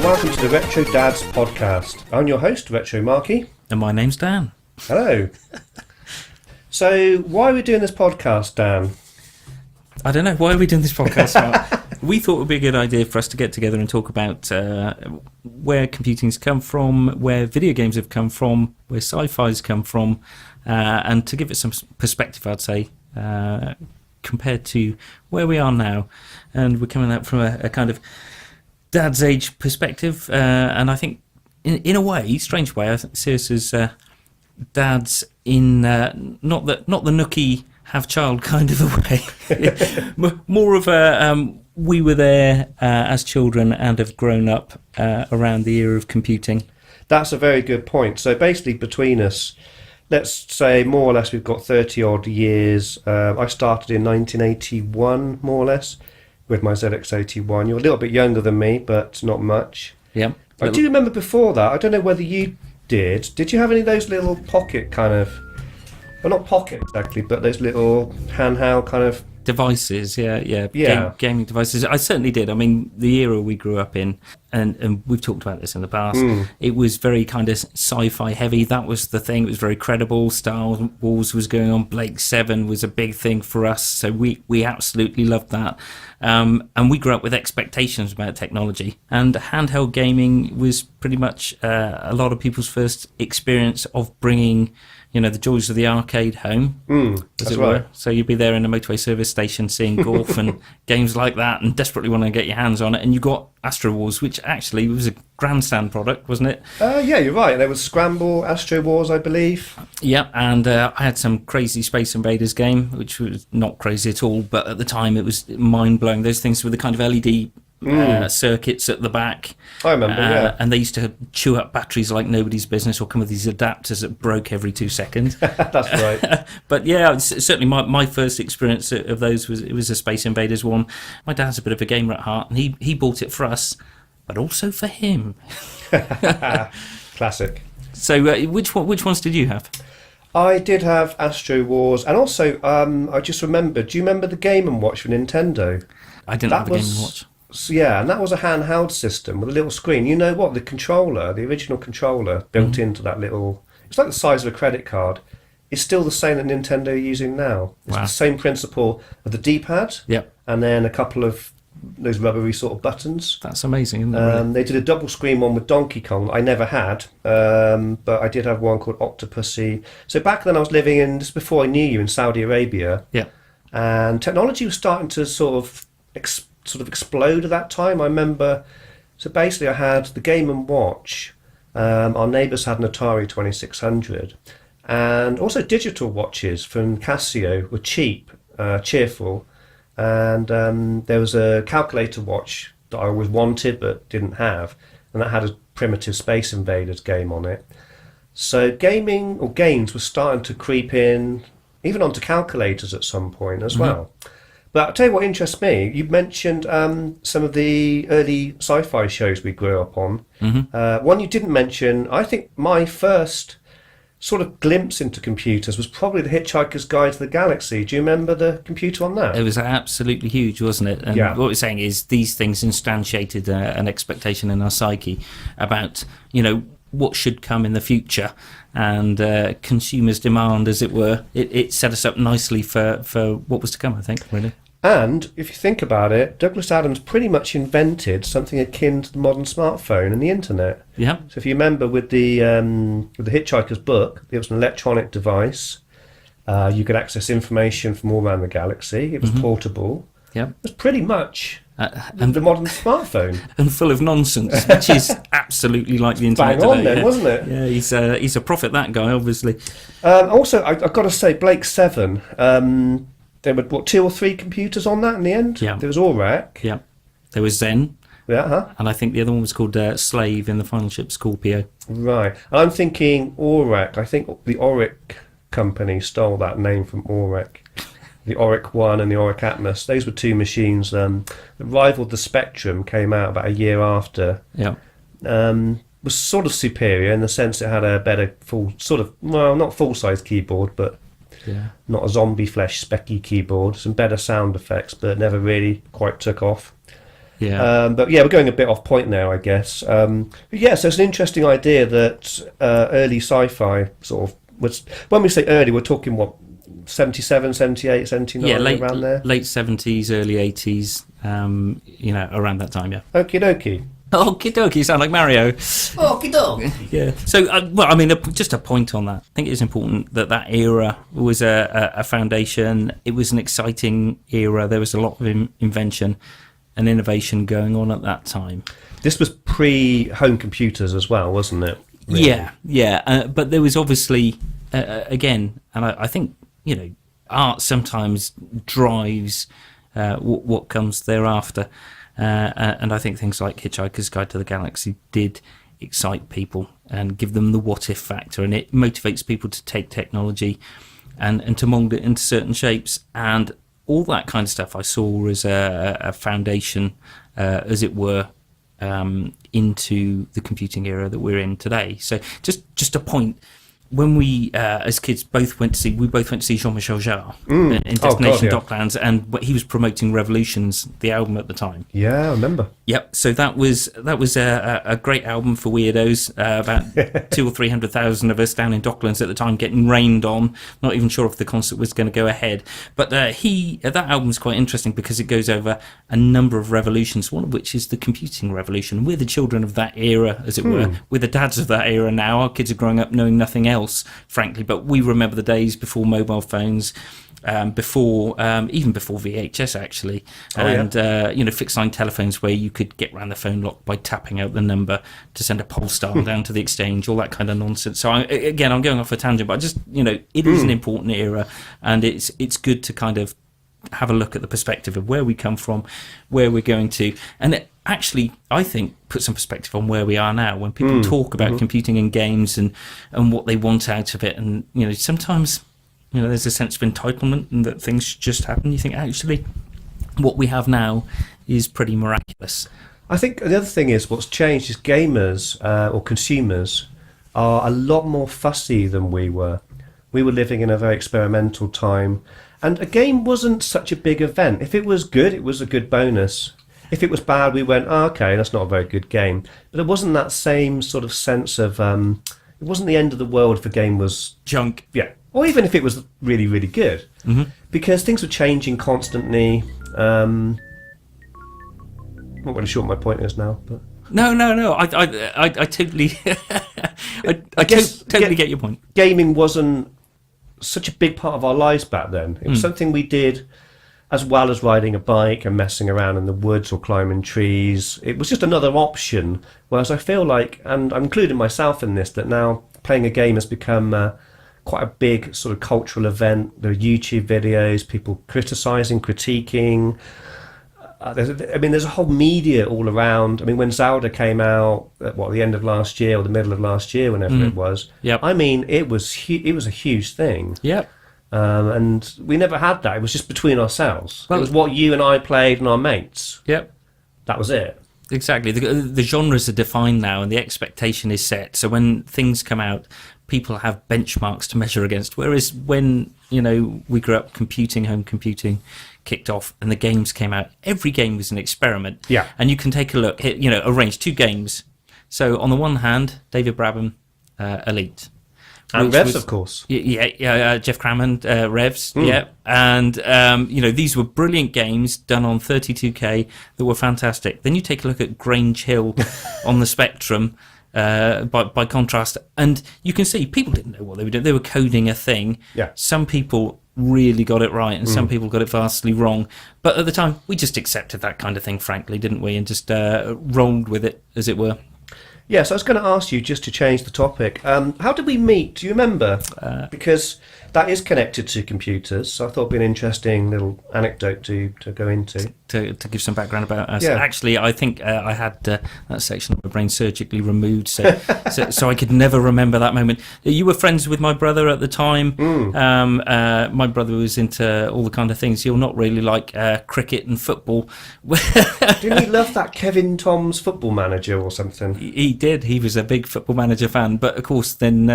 welcome to the Retro Dads Podcast. I'm your host, Retro Marky. And my name's Dan. Hello. So, why are we doing this podcast, Dan? I don't know. Why are we doing this podcast? We thought it would be a good idea for us to get together and talk about where computing's come from, where video games have come from, where sci-fi's come from, and to give it some perspective, I'd say, compared to where we are now. And we're coming at from a kind of dad's age perspective, and I think, in a way, strange way, I see us as dads in not the nookie have child kind of a way, more of a we were there as children and have grown up around the era of computing. That's a very good point. So basically, between us, let's say more or less we've got 30 odd years. I started in 1981, more or less, with my ZX81. You're a little bit younger than me, but not much. Yeah. I do remember before that, I don't know whether you did. Did you have any of those little pocket kind of, well, not pocket exactly, but those little handheld kind of devices? Yeah. Gaming devices. I certainly did. I mean, the era we grew up in, and we've talked about this in the past, it was very kind of sci-fi heavy. That was the thing. It was very credible. Star Wars was going on. Blake 7 was a big thing for us. So we absolutely loved that. And we grew up with expectations about technology. And handheld gaming was pretty much a lot of people's first experience of bringing, the joys of the arcade home, as it were. So you'd be there in a motorway service station seeing golf and games like that and desperately wanting to get your hands on it. And you got Astro Wars, which actually was a grandstand product, wasn't it? Yeah, you're right. There was Scramble, Astro Wars, I believe. Yeah, and I had some crazy Space Invaders game, which was not crazy at all, but at the time it was mind-blowing. Those things with the kind of LED circuits at the back. I remember, yeah. And they used to chew up batteries like nobody's business, or come with these adapters that broke every 2 seconds. That's right. But yeah, certainly my first experience of those was a Space Invaders one. My dad's a bit of a gamer at heart, and he bought it for us, but also for him. Classic. So which ones did you have? I did have Astro Wars, and also I just remembered, do you remember the Game & Watch for Nintendo? I didn't have a Game & Watch. So yeah, and that was a handheld system with a little screen. You know what? The original controller built into that little... It's like the size of a credit card. It's still the same that Nintendo are using now. It's the same principle of the D-pad, and then a couple of those rubbery sort of buttons. That's amazing, isn't it? Really? They did a double screen one with Donkey Kong. I never had, but I did have one called Octopussy. So back then I was living in, just before I knew you, in Saudi Arabia. Yeah. And technology was starting to sort of explode at that time. I remember, so basically I had the Game & Watch. Our neighbours had an Atari 2600. And also digital watches from Casio were cheap, cheerful. And there was a calculator watch that I always wanted but didn't have. And that had a primitive Space Invaders game on it. So gaming, or games, were starting to creep in, even onto calculators at some point as well. But I'll tell you what interests me. You mentioned some of the early sci-fi shows we grew up on. One you didn't mention, I think my first sort of glimpse into computers was probably the Hitchhiker's Guide to the Galaxy. Do you remember the computer on that? It was absolutely huge, wasn't it? And what we're saying is these things instantiated an expectation in our psyche about, what should come in the future, and consumers' demand, as it were. It set us up nicely for what was to come, I think, really. And if you think about it, Douglas Adams pretty much invented something akin to the modern smartphone and the internet. Yeah. So if you remember with the Hitchhiker's book, it was an electronic device. You could access information from all around the galaxy. It was portable. Yeah. It was pretty much the modern smartphone. And full of nonsense, which is absolutely like the internet today. Bang on then, wasn't it? Yeah, he's a prophet, that guy, obviously. Also, I've got to say, Blake 7, there were, 2 or 3 computers on that in the end? Yeah. There was ORAC. Yeah. There was Zen. Yeah, And I think the other one was called Slave in the final ship, Scorpio. Right. And I'm thinking ORAC. I think the Auric company stole that name from ORAC. The Auric 1 and the Auric Atmos. Those were 2 machines that rivaled the Spectrum, came out about a year after. Yeah. Was sort of superior in the sense it had a better not full-size keyboard, but not a zombie flesh specky keyboard. Some better sound effects, but never really quite took off. Yeah. But yeah, we're going a bit off point now, I guess. But yeah, so it's an interesting idea that early sci-fi sort of was. When we say early, we're talking what, 77, 78, 79, around there. Late 70s, early 80s. Around that time. Yeah. Okie dokie. Okie dokie, sound like Mario. Okie dokie. Yeah. So, just a point on that. I think it's important that era was a foundation. It was an exciting era. There was a lot of invention and innovation going on at that time. This was pre-home computers as well, wasn't it? Really? Yeah. But there was obviously, again, and I think, art sometimes drives what comes thereafter. And I think things like Hitchhiker's Guide to the Galaxy did excite people and give them the what-if factor, and it motivates people to take technology and to mould it into certain shapes, and all that kind of stuff I saw as a foundation, as it were, into the computing era that we're in today. So just a point. When we, as kids, both went to see Jean-Michel Jarre in Destination Docklands, and he was promoting Revolutions, the album at the time. Yeah, I remember. Yep. So that was a great album for weirdos. About 200,000 or 300,000 of us down in Docklands at the time, getting rained on. Not even sure if the concert was going to go ahead. But that album's quite interesting because it goes over a number of revolutions. One of which is the computing revolution. We're the children of that era, as it were. We're the dads of that era now. Our kids are growing up knowing nothing else, frankly, but we remember the days before mobile phones, even before VHS actually, fixed line telephones where you could get around the phone lock by tapping out the number to send a Polestar down to the exchange, all that kind of nonsense. So I'm going off a tangent, but I just it is an important era, and it's good to kind of have a look at the perspective of where we come from, where we're going to, and it actually, I think, put some perspective on where we are now. When people talk about computing and games and what they want out of it, and sometimes there's a sense of entitlement and that things should just happen. You think actually what we have now is pretty miraculous. I think the other thing is what's changed is gamers or consumers are a lot more fussy than we were. We were living in a very experimental time, and a game wasn't such a big event. If it was good, it was a good bonus. If it was bad, we went, okay, that's not a very good game. But there wasn't that same sort of sense of, it wasn't the end of the world if a game was junk. Yeah. Or even if it was really, really good. Mm-hmm. Because things were changing constantly. I'm not really sure what my point is now. But No. I totally, I guess totally get your point. Gaming wasn't such a big part of our lives back then. It was something we did as well as riding a bike and messing around in the woods or climbing trees. It was just another option. Whereas I feel like, and I'm including myself in this, that now playing a game has become quite a big sort of cultural event. There are YouTube videos, people criticising, critiquing. There's a whole media all around. I mean, when Zelda came out at the end of last year or the middle of last year, whenever it was. Yep. I mean, it was a huge thing. Yep. And we never had that. It was just between ourselves. Well, it was what you and I played and our mates. Yep. That was it. Exactly. The genres are defined now and the expectation is set. So when things come out, people have benchmarks to measure against. Whereas when, we grew up, home computing kicked off and the games came out, every game was an experiment. Yeah. And you can take a look, arrange 2 games. So on the one hand, David Brabham, Elite. And Revs, of course. Yeah, Jeff Crammond, Revs, yeah. And, these were brilliant games done on 32K that were fantastic. Then you take a look at Grange Hill on the Spectrum, by contrast, and you can see people didn't know what they were doing. They were coding a thing. Yeah. Some people really got it right, and some people got it vastly wrong. But at the time, we just accepted that kind of thing, frankly, didn't we? And just rolled with it, as it were. Yes, I was going to ask you, just to change the topic, how did we meet? Do you remember? Because that is connected to computers, so I thought it'd be an interesting little anecdote to go into. To give some background about us. Yeah. Actually, I think I had that section of my brain surgically removed, so I could never remember that moment. You were friends with my brother at the time. My brother was into all the kind of things you'll not really like, cricket and football. Didn't he love that Kevin Tom's Football Manager or something? He did. He was a big Football Manager fan. But of course, then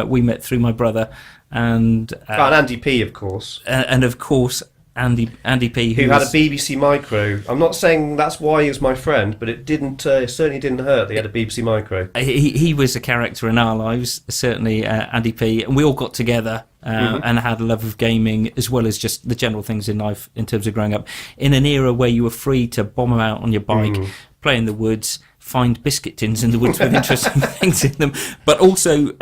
we met through my brother. And Andy P, of course. And of course, Andy P, who had a BBC Micro. I'm not saying that's why he was my friend, but it certainly didn't hurt that he had a BBC Micro. He was a character in our lives, certainly, Andy P, and we all got together and had a love of gaming as well as just the general things in life in terms of growing up in an era where you were free to bomb out on your bike, play in the woods, find biscuit tins in the woods with interesting things in them, but also,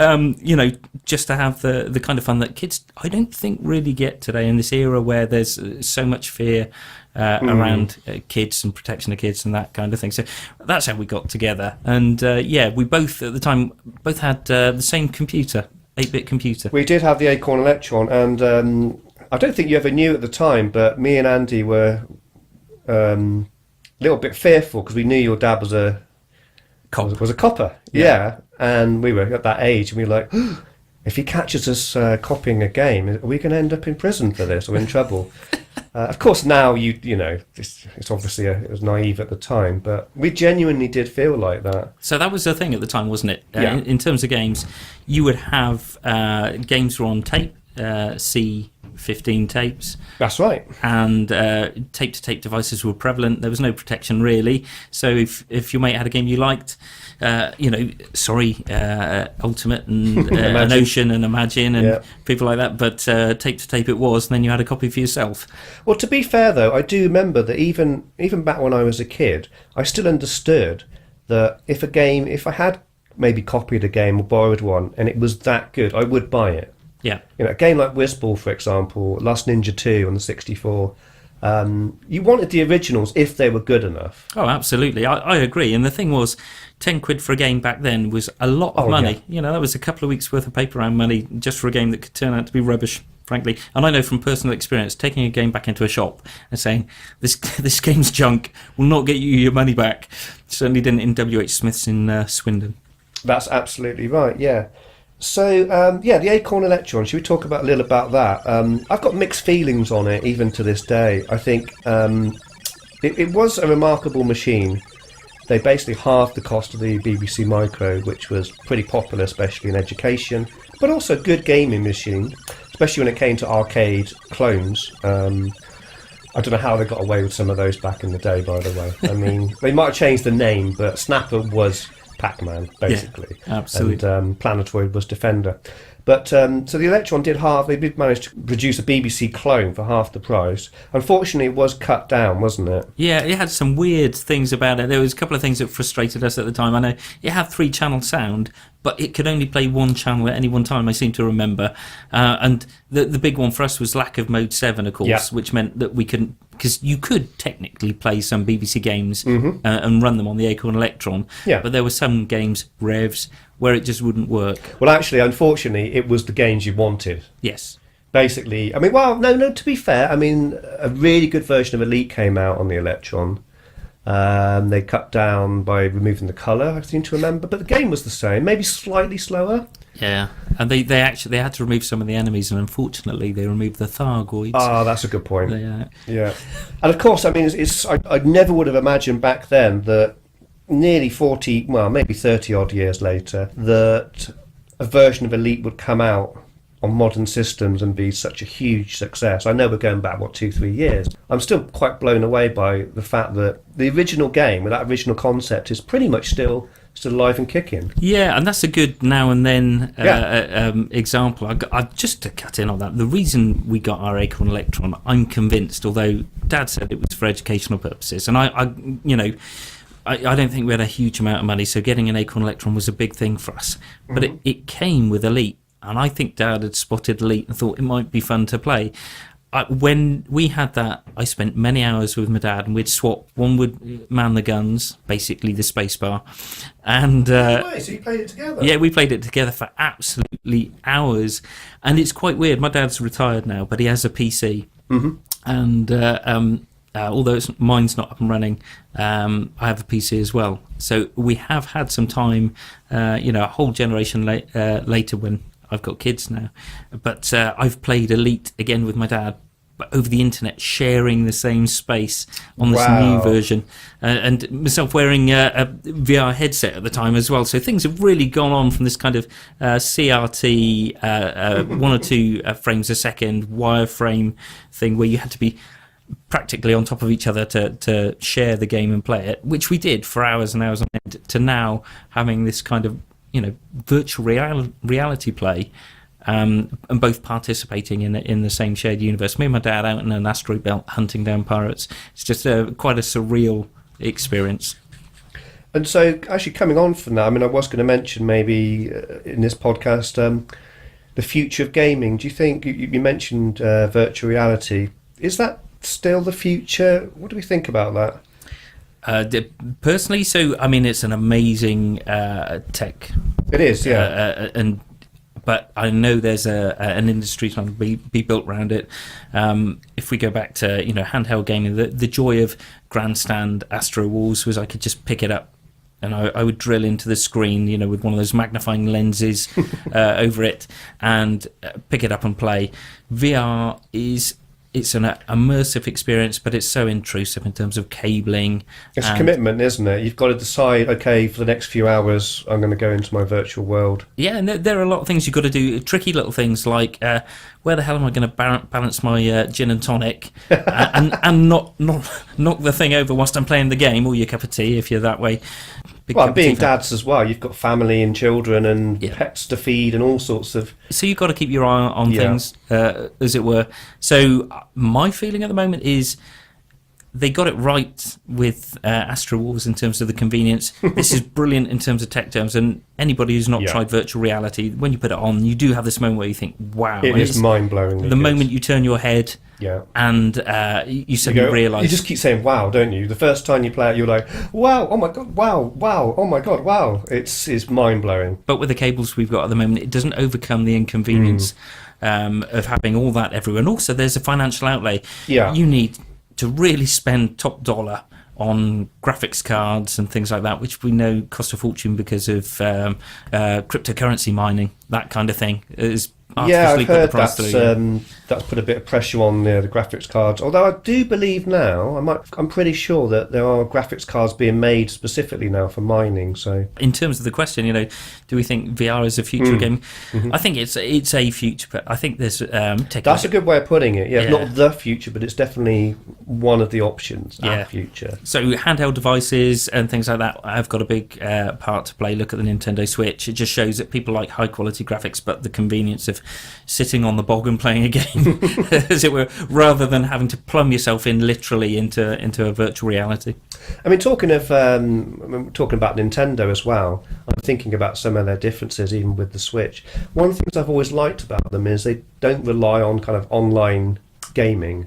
just to have the kind of fun that kids, I don't think, really get today in this era where there's so much fear around kids and protection of kids and that kind of thing. So that's how we got together. And we both, at the time, had the same computer, 8-bit computer. We did have the Acorn Electron, and I don't think you ever knew at the time, but me and Andy were a little bit fearful because we knew your dad was a copper, yeah. And we were at that age, and we were like, if he catches us copying a game, are we going to end up in prison for this or in trouble? Of course, now it's obviously it was naive at the time, but we genuinely did feel like that. So that was the thing at the time, wasn't it? Yeah. In terms of games, you would have games were on tape, C15 tapes. That's right. And tape-to-tape devices were prevalent. There was no protection really. So if your mate had a game you liked, Ultimate and an Ocean and Imagine and people like that, but tape-to-tape it was, and then you had a copy for yourself. Well, to be fair though, I do remember that even back when I was a kid, I still understood that if I had maybe copied a game or borrowed one and it was that good, I would buy it. Yeah. A game like Whizball, for example, Last Ninja 2 on the 64, you wanted the originals if they were good enough. Oh, absolutely. I agree. And the thing was, 10 quid for a game back then was a lot of money. Yeah. That was a couple of weeks' worth of paper round money just for a game that could turn out to be rubbish, frankly. And I know from personal experience, taking a game back into a shop and saying, this game's junk, will not get you your money back. Certainly didn't in W.H. Smith's in Swindon. That's absolutely right, yeah. So, the Acorn Electron, should we talk a little about that? I've got mixed feelings on it, even to this day. I think it was a remarkable machine. They basically halved the cost of the BBC Micro, which was pretty popular, especially in education, but also a good gaming machine, especially when it came to arcade clones. I don't know how they got away with some of those back in the day, by the way. I mean, they might have changed the name, but Snapper was Pac-Man, basically. Yeah, absolutely. And Planetoid was Defender. But so the Electron did half. They did manage to produce a BBC clone for half the price. Unfortunately, it was cut down, wasn't it? Yeah, it had some weird things about it. There was a couple of things that frustrated us at the time. I know it had 3-channel sound, but it could only play one channel at any one time, I seem to remember. And the big one for us was lack of Mode 7, of course, which meant that we couldn't... Because you could technically play some BBC games and run them on the Acorn Electron, but there were some games, Revs, where it just wouldn't work. Well, actually, unfortunately, it was the games you wanted. Yes. Basically, I mean, to be fair, I mean, a really good version of Elite came out on the Electron. They cut down by removing the colour, I seem to remember, but the game was the same, maybe slightly slower. Yeah, and they had to remove some of the enemies, and unfortunately they removed the Thargoids. Ah, that's a good point. Yeah, and of course, I mean, I never would have imagined back then that nearly 40, well, maybe 30 odd years later, that a version of Elite would come out on modern systems and be such a huge success. I know we're going back, 2-3 years. I'm still quite blown away by the fact that the original game, with that original concept, is pretty much still alive and kicking. Yeah, and that's a good now and then example. I just to cut in on that, the reason we got our Acorn Electron, I'm convinced, although Dad said it was for educational purposes, and I don't think we had a huge amount of money, so getting an Acorn Electron was a big thing for us. But it came with Elite, and I think Dad had spotted Elite and thought it might be fun to play. When we had that, I spent many hours with my dad, and we'd swap. One would man the guns, basically the spacebar, and so you played it together? Yeah, we played it together for absolutely hours, and it's quite weird. My dad's retired now, but he has a PC, and although mine's not up and running, I have a PC as well. So we have had some time, a whole generation later when I've got kids now, but I've played Elite again with my dad over the internet, sharing the same space on this Wow. new version, and myself wearing a VR headset at the time as well. So things have really gone on from this kind of CRT, 1 or 2 frames a second wireframe thing, where you had to be practically on top of each other to share the game and play it, which we did for hours and hours on end, to now having this kind of, virtual reality play, and both participating in the same shared universe. Me and my dad out in an asteroid belt hunting down pirates. It's just quite a surreal experience. And so, actually, coming on from that, I mean, I was going to mention maybe in this podcast the future of gaming. Do you think, you mentioned virtual reality, is that still the future? What do we think about that? Personally, so I mean, it's an amazing tech. It is, yeah. But I know there's an industry trying to be built around it. If we go back to handheld gaming, the joy of Grandstand Astro Wars was I could just pick it up and I would drill into the screen, with one of those magnifying lenses over it, and pick it up and play. VR it's an immersive experience, but it's so intrusive in terms of cabling. It's a commitment, isn't it? You've got to decide, okay, for the next few hours, I'm going to go into my virtual world. Yeah, and there are a lot of things you've got to do, tricky little things like, where the hell am I going to balance my gin and tonic and not knock the thing over whilst I'm playing the game, or your cup of tea if you're that way. Well, being dads as well, you've got family and children and pets to feed and all sorts of... So you've got to keep your eye on things, as it were. So my feeling at the moment is they got it right with Astro Wars in terms of the convenience. This is brilliant in terms of tech terms, and anybody who's not tried virtual reality, when you put it on, you do have this moment where you think, wow. It is mind-blowing. The moment you turn your head and you suddenly realise... You just keep saying wow, don't you? The first time you play it, you're like, wow, oh my god, wow, oh my god, wow. It's mind-blowing. But with the cables we've got at the moment, it doesn't overcome the inconvenience of having all that everywhere. And also there's a financial outlay. Yeah. You need to really spend top dollar on graphics cards and things like that, which we know cost a fortune because of cryptocurrency mining, that kind of thing. I've heard that's put a bit of pressure on the graphics cards. Although I do believe now, I'm pretty sure that there are graphics cards being made specifically now for mining. So, in terms of the question, do we think VR is a future game? I think it's a future, but I think there's that's a good way of putting it. Yeah, not the future, but it's definitely one of the options. Our future. So handheld devices and things like that have got a big part to play. Look at the Nintendo Switch. It just shows that people like high quality graphics, but the convenience of sitting on the bog and playing a game, as it were, rather than having to plumb yourself in literally into a virtual reality. I mean, talking about Nintendo as well, I'm thinking about some of their differences even with the Switch. One of the things I've always liked about them is they don't rely on kind of online gaming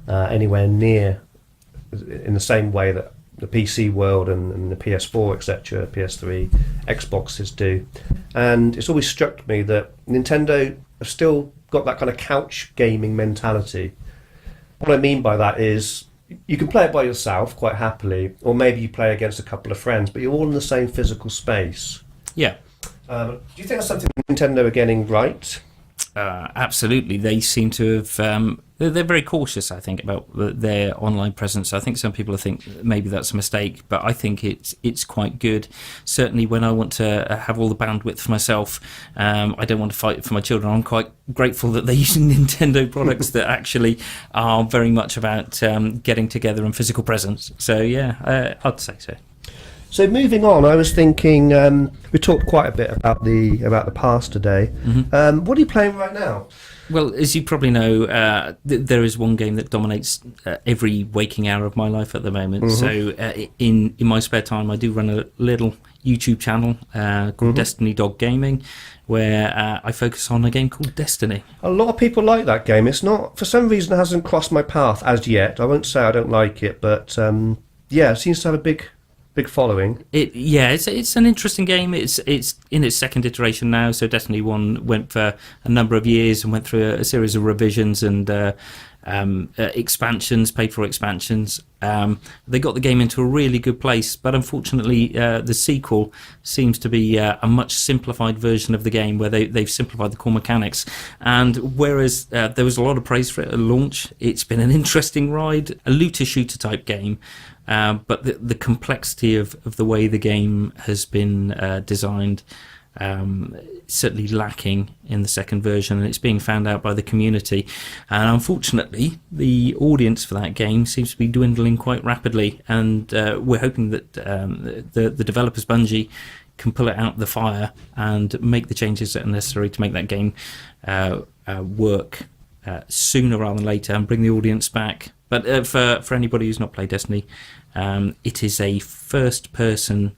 anywhere near in the same way that the PC world and the PS4, etc., PS3, Xboxes do. And it's always struck me that Nintendo have still got that kind of couch gaming mentality. What I mean by that is you can play it by yourself quite happily, or maybe you play against a couple of friends, but you're all in the same physical space. Yeah. Do you think that's something Nintendo are getting right? Absolutely. They seem to have... they're very cautious, I think, about their online presence. I think some people think maybe that's a mistake, but I think it's quite good. Certainly when I want to have all the bandwidth for myself, I don't want to fight for my children. I'm quite grateful that they're using Nintendo products that actually are very much about getting together and physical presence. So, yeah, I'd say so. So moving on, I was thinking we talked quite a bit about the past today. What are you playing right now? Well, as you probably know, there is one game that dominates every waking hour of my life at the moment. So in my spare time, I do run a little YouTube channel called Destiny Dog Gaming, where I focus on a game called Destiny. A lot of people like that game. It's not, for some reason, it hasn't crossed my path as yet. I won't say I don't like it, but it seems to have a big big following. It's an interesting game. It's in its second iteration now. So Destiny 1 went for a number of years and went through a series of revisions and expansions, paid for expansions. They got the game into a really good place, but unfortunately the sequel seems to be a much simplified version of the game, where they've simplified the core mechanics. And whereas there was a lot of praise for it at launch, it's been an interesting ride, a looter shooter type game. But the complexity of the way the game has been designed, certainly lacking in the second version, and it's being found out by the community. And unfortunately, the audience for that game seems to be dwindling quite rapidly, and we're hoping that the developers, Bungie, can pull it out of the fire and make the changes that are necessary to make that game work sooner rather than later, and bring the audience back. But for anybody who's not played Destiny, it is a first-person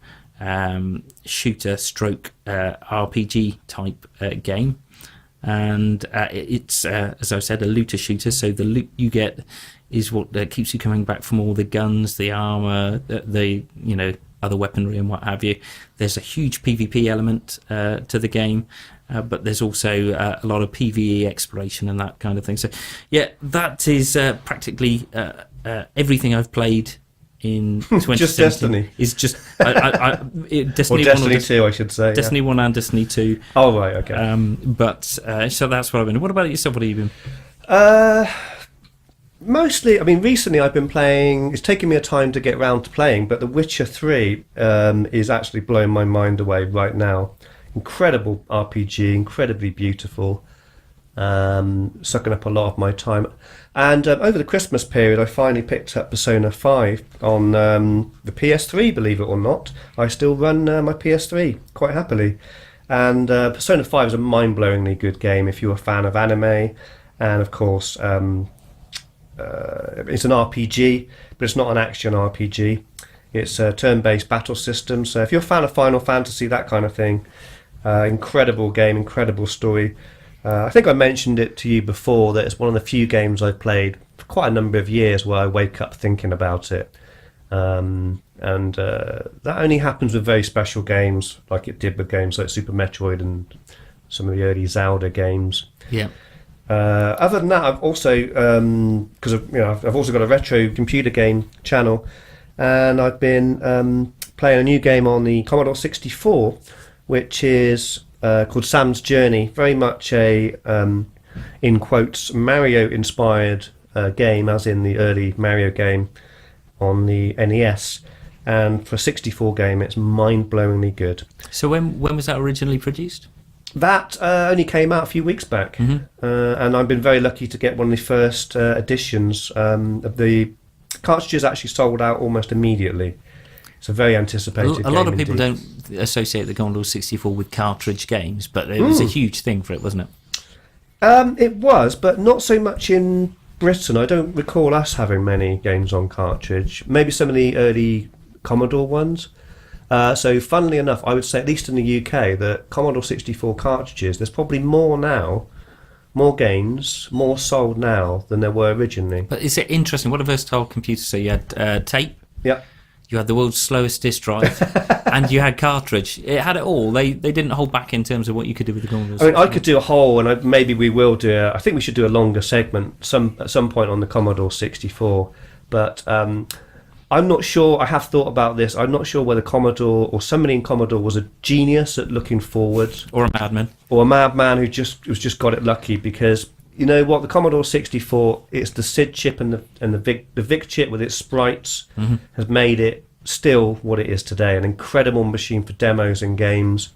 shooter stroke RPG type game, and it's as I said, a looter shooter. So the loot you get is what keeps you coming back from all the guns, the armor, the other weaponry and what have you. There's a huge PvP element to the game. But there's also a lot of PvE exploration and that kind of thing. So, yeah, that is practically everything I've played in 2017. Just Destiny? Is just Destiny 1 Destiny 2, I should say. Destiny 1 and Destiny 2. Oh, right, okay. So that's what I've been. What about yourself? What have you been? Mostly, I mean, recently I've been playing. It's taken me a time to get round to playing, but The Witcher 3 is actually blowing my mind away right now. Incredible RPG, incredibly beautiful, sucking up a lot of my time. And over the Christmas period, I finally picked up Persona 5 on the PS3, believe it or not. I still run my PS3 quite happily. And Persona 5 is a mind-blowingly good game if you're a fan of anime. And of course, it's an RPG, but it's not an action RPG. It's a turn-based battle system. So if you're a fan of Final Fantasy, that kind of thing, incredible game, incredible story. I think I mentioned it to you before that it's one of the few games I've played for quite a number of years where I wake up thinking about it. And that only happens with very special games, like it did with games like Super Metroid and some of the early Zelda games. Yeah. Other than that, I've also because I've also got a retro computer game channel, and I've been playing a new game on the Commodore 64, which is called Sam's Journey. Very much a in quotes Mario-inspired game, as in the early Mario game on the NES. And for a 64 game, it's mind-blowingly good. So when was that originally produced? That only came out a few weeks back, and I've been very lucky to get one of the first editions. Of the cartridges actually sold out almost immediately. It's a very anticipated game. A lot of people indeed. don't associate the Commodore 64 with cartridge games, but it was a huge thing for it, wasn't it? It was, but not so much in Britain. I don't recall us having many games on cartridge. Maybe some of the early Commodore ones. So funnily enough, I would say, at least in the UK, the Commodore 64 cartridges, there's probably more now, more games, more sold now than there were originally. But is it interesting? What a versatile computer. So you had tape. Yeah. You had the world's slowest disk drive, and you had cartridge. It had it all. They didn't hold back in terms of what you could do with the Commodore. I mean, I could do a whole, and maybe we will do. I think we should do a longer segment at some point on the Commodore 64. But I'm not sure. I have thought about this. I'm not sure whether Commodore or somebody in Commodore was a genius at looking forward, or a madman, who just got it lucky, because. You know what? The Commodore 64, it's the SID chip and the VIC chip with its sprites has made it still what it is today. An incredible machine for demos and games.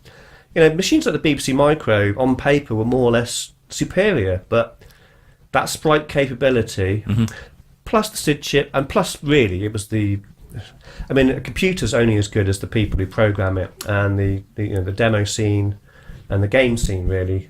You know, machines like the BBC Micro on paper were more or less superior, but that sprite capability, plus the SID chip, and plus really it was the. I mean, a computer's only as good as the people who program it, and the demo scene and the game scene really.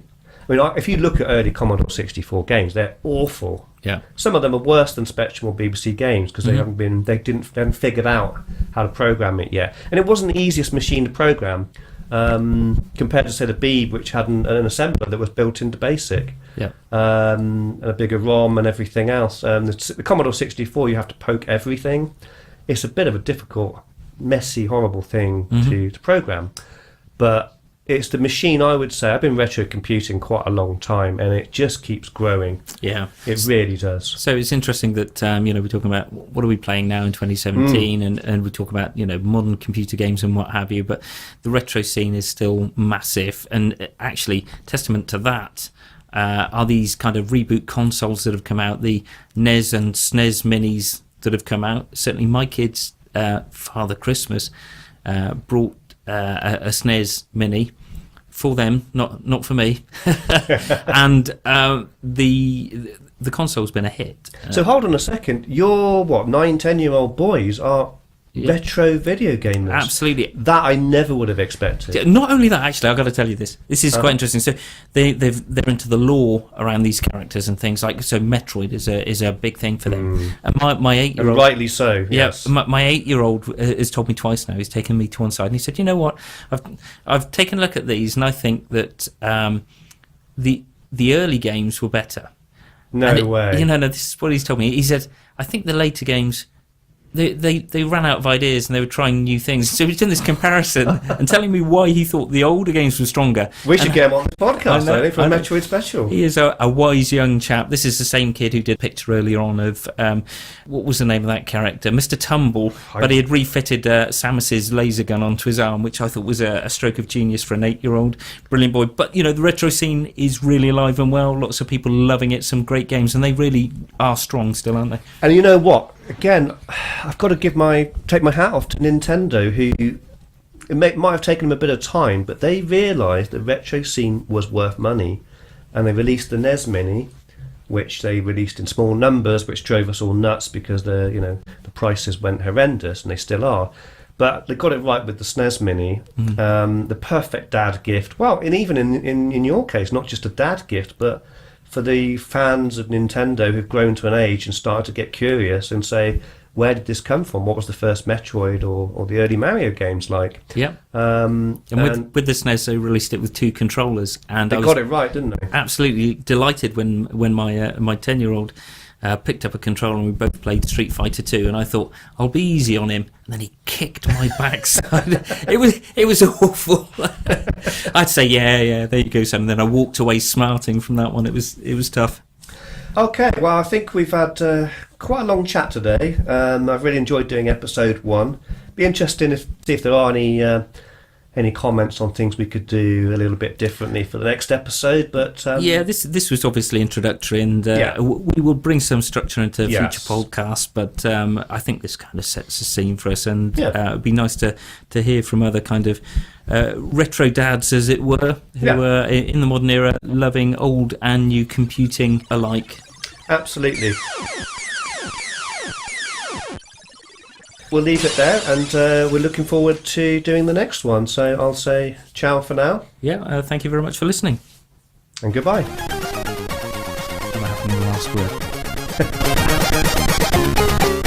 I mean, if you look at early Commodore 64 games, they're awful. Yeah. Some of them are worse than Spectrum or BBC games because they hadn't figured out how to program it yet. And it wasn't the easiest machine to program compared to, say, the Beeb, which had an assembler that was built into BASIC. Yeah. And a bigger ROM and everything else. The Commodore 64, you have to poke everything. It's a bit of a difficult messy, horrible thing to program. But it's the machine, I would say. I've been retro computing quite a long time, and it just keeps growing. Yeah. It really does. So it's interesting that, we're talking about what are we playing now in 2017, and we talk about, modern computer games and what have you, but the retro scene is still massive, and actually, testament to that are these kind of reboot consoles that have come out, the NES and SNES minis that have come out. Certainly my kids, Father Christmas, brought a SNES mini for them, not for me, and the console's been a hit. So hold on a second, your 9-10-year-old boys are retro video gamers? Absolutely. That I never would have expected. Not only that, actually, I've got to tell you this. This is quite interesting. So they're into the lore around these characters and things like, so Metroid is a big thing for them. And my 8-year-old, and rightly so. Yes. Yeah, my 8-year-old has told me twice now. He's taken me to one side and he said, "You know what? I've taken a look at these and I think that the early games were better." No way. No, this is what he's told me. He said, "I think the later games." They ran out of ideas and they were trying new things. So he's done this comparison and telling me why he thought the older games were stronger. We should get him on the podcast, I think, for a Metroid special. He is a wise young chap. This is the same kid who did a picture earlier on of, what was the name of that character? Mr. Tumble. But he had refitted Samus's laser gun onto his arm, which I thought was a stroke of genius for an 8-year-old. Brilliant boy. But, the retro scene is really alive and well. Lots of people loving it. Some great games. And they really are strong still, aren't they? And you know what? Again, I've got to take my hat off to Nintendo, who might have taken them a bit of time, but they realised the retro scene was worth money, and they released the NES Mini, which they released in small numbers, which drove us all nuts because the prices went horrendous, and they still are. But they got it right with the SNES Mini, the perfect dad gift. Well, and even in your case, not just a dad gift, but for the fans of Nintendo who've grown to an age and started to get curious and say, where did this come from? What was the first Metroid or the early Mario games like? Yeah. And with the SNES, they released it with 2 controllers. And they got it right, didn't they? Absolutely delighted when my 10-year-old picked up a controller and we both played Street Fighter 2, and I thought, I'll be easy on him. And then he kicked my backside. It was awful. I'd say, yeah, there you go, son. And then I walked away smarting from that one. It was tough. Okay, well, I think we've had quite a long chat today. I've really enjoyed doing episode 1. Be interesting to see if there are any comments on things we could do a little bit differently for the next episode. But this was obviously introductory, and we will bring some structure into future podcasts. But I think this kind of sets a scene for us, and it'd be nice to hear from other kind of retro dads, as it were, who are in the modern era, loving old and new computing alike. Absolutely. We'll leave it there, and we're looking forward to doing the next one. So I'll say ciao for now. Yeah, thank you very much for listening. And goodbye. I'm having the last word.